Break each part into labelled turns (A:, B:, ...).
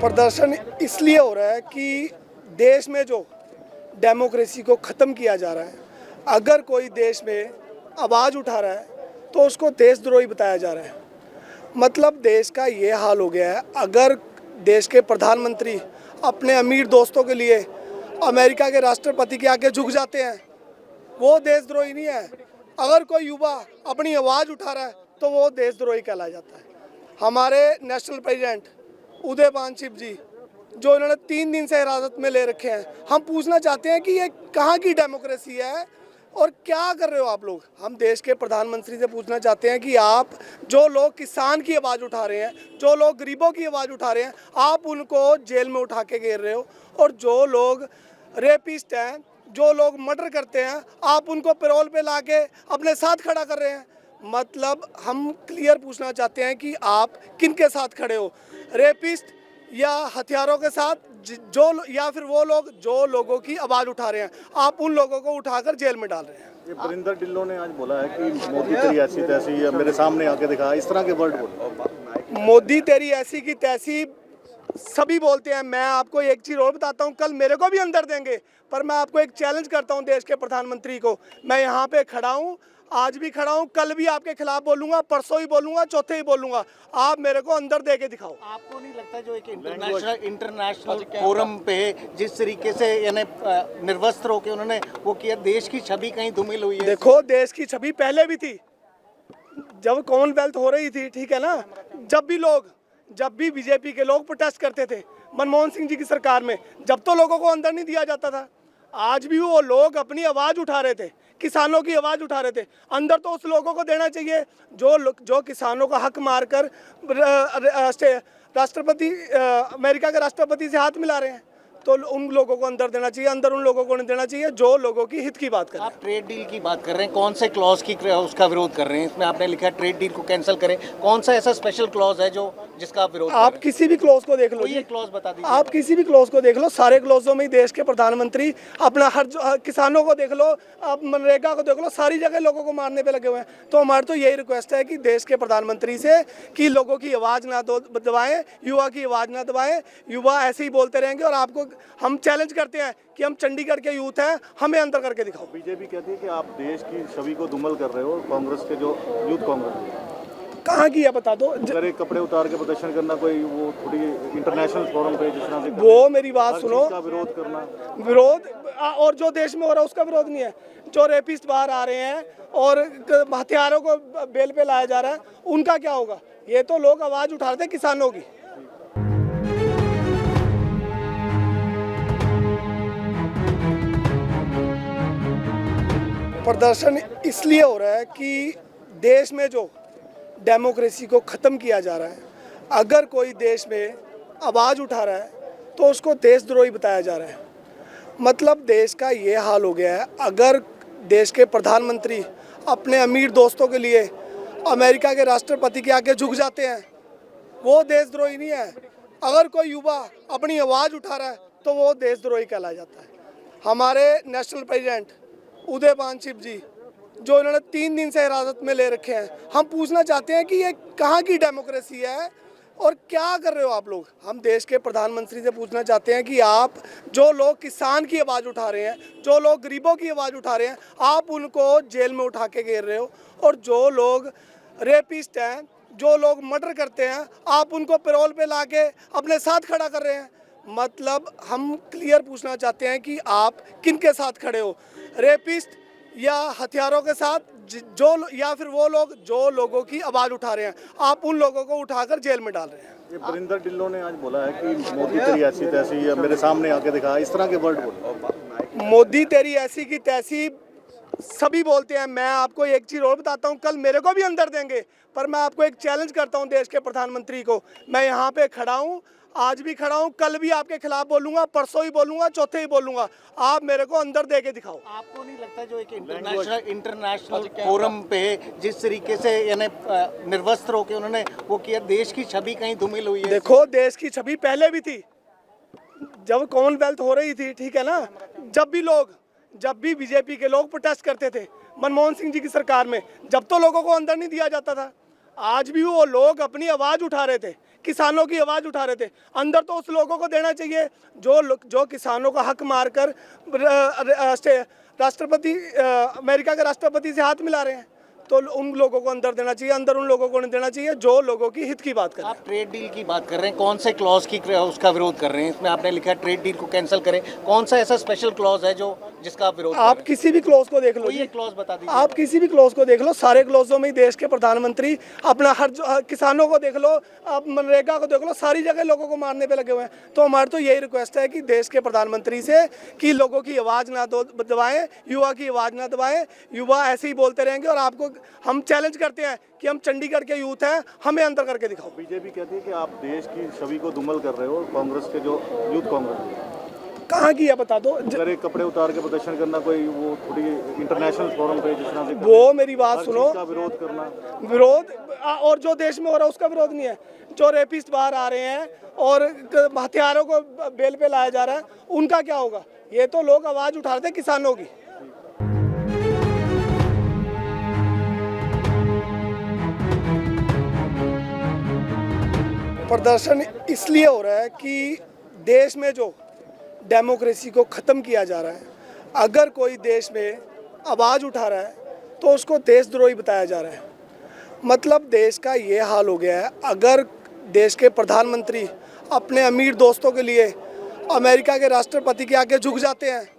A: प्रदर्शन इसलिए हो रहा है कि देश में जो डेमोक्रेसी को ख़त्म किया जा रहा है, अगर कोई देश में आवाज़ उठा रहा है तो उसको देशद्रोही बताया जा रहा है। मतलब देश का ये हाल हो गया है, अगर देश के प्रधानमंत्री अपने अमीर दोस्तों के लिए अमेरिका के राष्ट्रपति के आगे झुक जाते हैं, वो देशद्रोही नहीं है। अगर कोई युवा अपनी आवाज़ उठा रहा है तो वो देशद्रोही कहला जाता है। हमारे नेशनल प्रेसिडेंट उदयपान शिव जी, जो इन्होंने 3 दिन से हिरासत में ले रखे हैं, हम पूछना चाहते हैं कि ये कहाँ की डेमोक्रेसी है और क्या कर रहे हो आप लोग। हम देश के प्रधानमंत्री से पूछना चाहते हैं कि आप जो लोग किसान की आवाज़ उठा रहे हैं, जो लोग गरीबों की आवाज़ उठा रहे हैं, आप उनको जेल में उठा के घेर रहे हो, और जो लोग रेपिस्ट हैं, जो लोग मर्डर करते हैं, आप उनको पैरोल पे लाके अपने साथ खड़ा कर रहे हैं। मतलब हम क्लियर पूछना चाहते हैं कि आप किन के साथ खड़े हो, रेपिस्ट या हथियारों के साथ, या फिर वो लोग जो लोगों की आवाज़ उठा रहे हैं, आप उन लोगों को उठाकर जेल में डाल रहे हैं।
B: ये परिंदर ढिल्लों ने आज बोला है कि मोदी तेरी ऐसी तैसी, या मेरे सामने आके दिखा, इस तरह के वर्ड बोले।
A: मोदी तेरी ऐसी की तैसी सभी बोलते हैं। मैं आपको एक चीज़ और बताता हूँ, कल मेरे को भी अंदर देंगे, पर मैं आपको एक चैलेंज करता हूँ देश के प्रधानमंत्री को। मैं यहाँ पे खड़ा हूँ, आज भी खड़ा हूँ, कल भी आपके खिलाफ बोलूँगा, परसों ही बोलूँगा, चौथे ही बोलूँगा। आप मेरे को अंदर दे के दिखाओ।
C: आपको नहीं लगता जो एक इंटरनेशनल फोरम पे जिस तरीके से यानी निर्वस्त्र होकर उन्होंने वो किया, देश की छवि कहीं धूमिल हुई है?
A: देखो, देश की छवि पहले भी थी, जब कॉमनवेल्थ हो रही थी, ठीक है ना। जब भी बीजेपी के लोग प्रोटेस्ट करते थे मनमोहन सिंह जी की सरकार में, जब तो लोगों को अंदर नहीं दिया जाता था। आज भी वो लोग अपनी आवाज़ उठा रहे थे, किसानों की आवाज़ उठा रहे थे। अंदर तो उस लोगों को देना चाहिए जो किसानों का हक मारकर राष्ट्रपति अमेरिका के राष्ट्रपति से हाथ मिला रहे हैं, तो उन लोगों को अंदर देना चाहिए। अंदर उन लोगों को नहीं देना चाहिए जो लोगों की हित की बात कर रहे हैं।
C: आप ट्रेड डील की बात कर रहे हैं, कौन से क्लॉज की उसका विरोध कर रहे हैं? इसमें आपने लिखा है ट्रेड डील को कैंसिल करें। कौन सा ऐसा स्पेशल क्लॉज है जो जिसका आप विरोध?
A: आप किसी भी क्लॉज को देख लो,
C: ये क्लॉज बता दीजिए।
A: आप किसी भी क्लॉज को देख लो, सारे क्लॉजों में ही देश के प्रधानमंत्री अपना किसानों को देख लो, आप मनरेगा को देख लो, सारी जगह लोगों को मारने पे लगे हुए हैं। तो हमारी तो यही रिक्वेस्ट है कि देश के प्रधानमंत्री से कि लोगों की आवाज़ ना दबाएं, युवा की आवाज़ ना दबाएं। युवा ऐसे ही बोलते रहेंगे और आपको हम चैलेंज करते हैं कि हम चंडीगढ़ के यूथ हैं, हमें अंदर करके दिखाओ।
B: बीजेपी कहती है कि आप देश की छवि को धूमिल कर रहे हो। कांग्रेस के जो यूथ कांग्रेस
A: कहाँ की है बता दो।
B: अगर एक कपड़े उतार के प्रदर्शन करना, कोई वो थोड़ी इंटरनेशनल फोरम पे जिस तरह से,
A: वो मेरी बात सुनो,
B: का विरोध करना,
A: और जो देश में हो रहा है उसका विरोध नहीं है। जो रेपिस्ट बाहर आ रहे हैं और हथियारों को बेल पे लाया जा रहा है, उनका क्या होगा? ये तो लोग आवाज़ उठा रहे थे किसानों की। प्रदर्शन इसलिए हो रहा है कि देश में जो डेमोक्रेसी को ख़त्म किया जा रहा है, अगर कोई देश में आवाज़ उठा रहा है तो उसको देशद्रोही बताया जा रहा है। मतलब देश का ये हाल हो गया है, अगर देश के प्रधानमंत्री अपने अमीर दोस्तों के लिए अमेरिका के राष्ट्रपति के आगे झुक जाते हैं, वो देशद्रोही नहीं है। अगर कोई युवा अपनी आवाज़ उठा रहा है तो वो देशद्रोही कहला जाता है। हमारे नेशनल प्रेसिडेंट उदयपान शिव जी, जो इन्होंने 3 दिन से हिरासत में ले रखे हैं, हम पूछना चाहते हैं कि ये कहाँ की डेमोक्रेसी है और क्या कर रहे हो आप लोग। हम देश के प्रधानमंत्री से पूछना चाहते हैं कि आप जो लोग किसान की आवाज़ उठा रहे हैं, जो लोग गरीबों की आवाज़ उठा रहे हैं, आप उनको जेल में उठा के घेर रहे हो, और जो लोग रेपिस्ट हैं, जो लोग मर्डर करते हैं, आप उनको पैरोल पे लाके अपने साथ खड़ा कर रहे हैं। मतलब हम क्लियर पूछना चाहते हैं कि आप किन के साथ खड़े हो, रेपिस्ट या हथियारों के साथ, या फिर वो लोग जो लोगों की आवाज़ उठा रहे हैं, आप उन लोगों को उठाकर जेल में डाल रहे हैं।
B: ये परिंदर ढिल्लों ने आज बोला है कि मोदी तेरी ऐसी तैसी, या मेरे सामने आके दिखा, इस तरह के वर्ड बोले।
A: मोदी तेरी ऐसी की तैसी सभी बोलते हैं। मैं आपको एक चीज़ और बताता हूँ, कल मेरे को भी अंदर देंगे, पर मैं आपको एक चैलेंज करता हूँ देश के प्रधानमंत्री को। मैं यहाँ पे खड़ा हूँ, आज भी खड़ा हूँ, कल भी आपके खिलाफ बोलूँगा, परसों ही बोलूँगा, चौथे ही बोलूँगा। आप मेरे को अंदर दे के दिखाओ।
C: आपको नहीं लगता जो एक इंटरनेशनल फोरम पे जिस तरीके से यानी निर्वस्त्र होकर उन्होंने वो किया, देश की छवि कहीं धूमिल हुई है?
A: देखो, देश की छवि पहले भी थी, जब कॉमनवेल्थ हो रही थी, ठीक है ना। जब भी बीजेपी के लोग प्रोटेस्ट करते थे मनमोहन सिंह जी की सरकार में, जब तो लोगों को अंदर नहीं दिया जाता था। आज भी वो लोग अपनी आवाज़ उठा रहे थे, किसानों की आवाज़ उठा रहे थे। अंदर तो उस लोगों को देना चाहिए जो किसानों का हक मारकर राष्ट्रपति अमेरिका के राष्ट्रपति से हाथ मिला रहे हैं। तो उन लोगों को अंदर देना चाहिए, अंदर उन लोगों को नहीं देना चाहिए जो लोगों की हित की बात कर रहे हैं।
C: आप ट्रेड डील की बात कर रहे हैं, कौन से क्लॉज की उसका विरोध कर रहे हैं? इसमें आपने लिखा है ट्रेड डील को कैंसिल करें। कौन सा ऐसा स्पेशल क्लॉज है जो जिसका आप विरोध कर
A: आप
C: रहे हैं?
A: किसी भी क्लॉज को देख लो,
C: ये क्लॉज बता दीजिए।
A: आप किसी भी क्लॉज को देख लो, सारे क्लॉजों में ही देश के प्रधानमंत्री अपना किसानों को देख लो, आप मनरेगा को देख लो, सारी जगह लोगों को मारने पे लगे हुए हैं। तो हमारी तो यही रिक्वेस्ट है कि देश के प्रधानमंत्री से कि लोगों की आवाज़ ना दबाएं, युवा की आवाज़ ना दबाएं। युवा ऐसे ही बोलते रहेंगे और आपको हम चैलेंज करते हैं कि हम चंडीगढ़ के यूथ हैं, हमें अंदर करके दिखाओ।
B: बीजेपी कहती है कि आप देश की छवि को धूमिल कर रहे हो। कांग्रेस के जो यूथ कांग्रेस
A: कहाँ की है बता दो।
B: अगर एक कपड़े उतार के प्रदर्शन करना कोई वो थोड़ी इंटरनेशनल फोरम पे जिस तरह से
A: वो मेरी बात
B: हर
A: सुनो,
B: चीज़ का विरोध करना,
A: विरोध और जो देश में हो रहा है उसका विरोध नहीं है। जो रेपिस्ट बाहर आ रहे हैं और हथियारों को बेल पे लाया जा रहा है, उनका क्या होगा? ये तो लोग आवाज़ उठा रहे थे किसानों की। प्रदर्शन इसलिए हो रहा है कि देश में जो डेमोक्रेसी को ख़त्म किया जा रहा है, अगर कोई देश में आवाज़ उठा रहा है तो उसको देशद्रोही बताया जा रहा है। मतलब देश का ये हाल हो गया है, अगर देश के प्रधानमंत्री अपने अमीर दोस्तों के लिए अमेरिका के राष्ट्रपति के आगे झुक जाते हैं,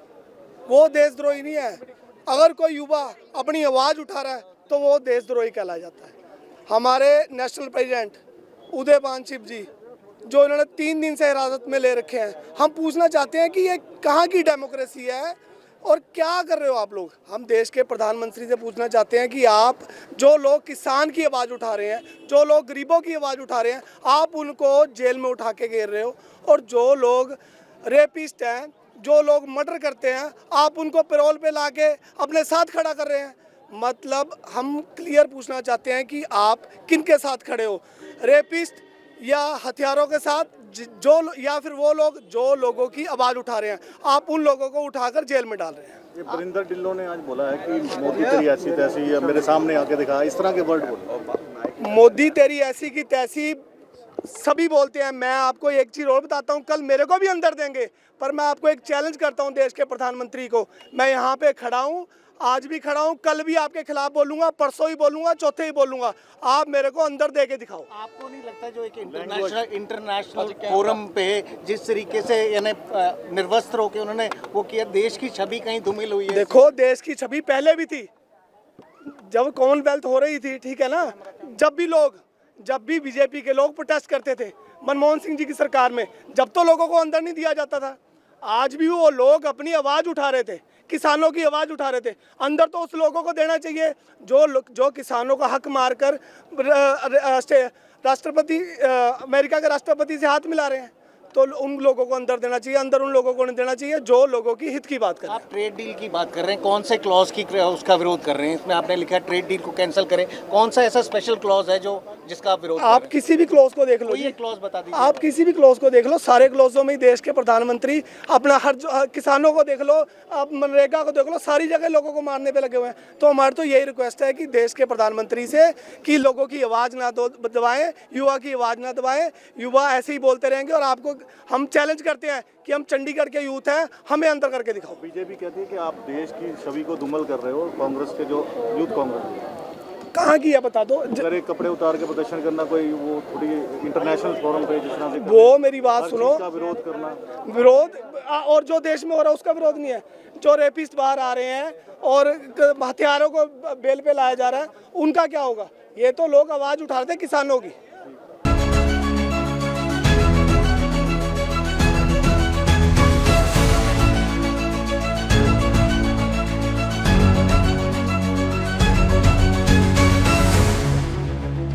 A: वो देशद्रोही नहीं है। अगर कोई युवा अपनी आवाज़ उठा रहा है तो वो देशद्रोही कहलाया जाता है। हमारे नेशनल प्रेसिडेंट उदयपान शिव जी जो इन्होंने 3 दिन से हिरासत में ले रखे हैं, हम पूछना चाहते हैं कि ये कहाँ की डेमोक्रेसी है और क्या कर रहे हो आप लोग? हम देश के प्रधानमंत्री से पूछना चाहते हैं कि आप जो लोग किसान की आवाज़ उठा रहे हैं, जो लोग गरीबों की आवाज़ उठा रहे हैं, आप उनको जेल में उठा के घेर रहे हो। और जो लोग रेपिस्ट हैं, जो लोग मर्डर करते हैं, आप उनको पैरोल पे लाके अपने साथ खड़ा कर रहे हैं। मतलब हम क्लियर पूछना चाहते हैं कि आप किन के साथ खड़े हो, रेपिस्ट या हथियारों के साथ, या फिर वो लोग जो लोगों की आवाज़ उठा रहे हैं, आप उन लोगों को उठाकर जेल में डाल रहे हैं।
B: ये बरिंदर ढिल्लों ने आज बोला है कि मोदी तेरी ऐसी तैसी है, मेरे सामने आके दिखा, इस तरह के वर्ड बोले।
A: मोदी तेरी ऐसी की तैसी सभी बोलते हैं। मैं आपको एक चीज़ और बताता हूँ, कल मेरे को भी अंदर देंगे, पर मैं आपको एक चैलेंज करता हूँ देश के प्रधानमंत्री को। मैं यहाँ पे खड़ा हूँ, आज भी खड़ा हूँ, कल भी आपके खिलाफ बोलूँगा, परसों ही बोलूँगा, चौथे ही बोलूँगा। आप मेरे को अंदर दे के दिखाओ।
C: आपको नहीं लगता जो एक इंटरनेशनल फोरम पे जिस तरीके से यानी निर्वस्त्र होकर उन्होंने वो किया, देश की छवि कहीं धूमिल हुई है?
A: देखो, देश की छवि पहले भी थी, जब कॉमनवेल्थ हो रही थी, ठीक है ना, जब भी बीजेपी के लोग प्रोटेस्ट करते थे मनमोहन सिंह जी की सरकार में, जब तो लोगों को अंदर नहीं दिया जाता था। आज भी वो लोग अपनी आवाज़ उठा रहे थे, किसानों की आवाज़ उठा रहे थे। अंदर तो उस लोगों को देना चाहिए जो किसानों का हक मारकर राष्ट्रपति अमेरिका के राष्ट्रपति से हाथ मिला रहे हैं। तो उन लोगों को अंदर देना चाहिए, अंदर उन लोगों को नहीं देना चाहिए जो लोगों की हित की बात कर रहे हैं।
C: आप ट्रेड डील की बात कर रहे हैं, कौन से क्लॉज की उसका विरोध कर रहे हैं? इसमें आपने लिखा है ट्रेड डील को कैंसिल करें। कौन सा ऐसा स्पेशल क्लॉज है जो जिसका आप विरोध कर रहे
A: आप
C: हैं?
A: किसी भी क्लॉज को देख लो,
C: ये क्लॉज बता दीजिए।
A: आप किसी भी क्लॉज को देख लो, सारे क्लॉजों में ही देश के प्रधानमंत्री अपना किसानों को देख लो, आप मनरेगा को देख लो, सारी जगह लोगों को मारने पे लगे हुए हैं। तो हमारी तो यही रिक्वेस्ट है कि देश के प्रधानमंत्री से कि लोगों की आवाज़ ना दबाएं, युवा की आवाज़ ना दबाएं। युवा ऐसे ही बोलते रहेंगे और आपको हम चैलेंज करते हैं कि हम चंडीगढ़ के यूथ हैं, हमें अंदर करके दिखाओ।
B: बीजेपी कहती है कि आप देश की छवि को धूमिल कर रहे हो। कांग्रेस के जो यूथ कांग्रेस
A: कहाँ की है बता दो।
B: अगर एक कपड़े उतार के प्रदर्शन करना कोई वो थोड़ी इंटरनेशनल फोरम पे जिस तरह से
A: वो मेरी बात
B: हर
A: सुनो,
B: चीज़ का विरोध करना,
A: विरोध और जो देश में हो रहा है उसका विरोध नहीं है। जो रेपिस्ट बाहर आ रहे हैं और हथियारों को बेल पे लाया जा रहा है, उनका क्या होगा? ये तो लोग आवाज़ उठा रहे थे किसानों की।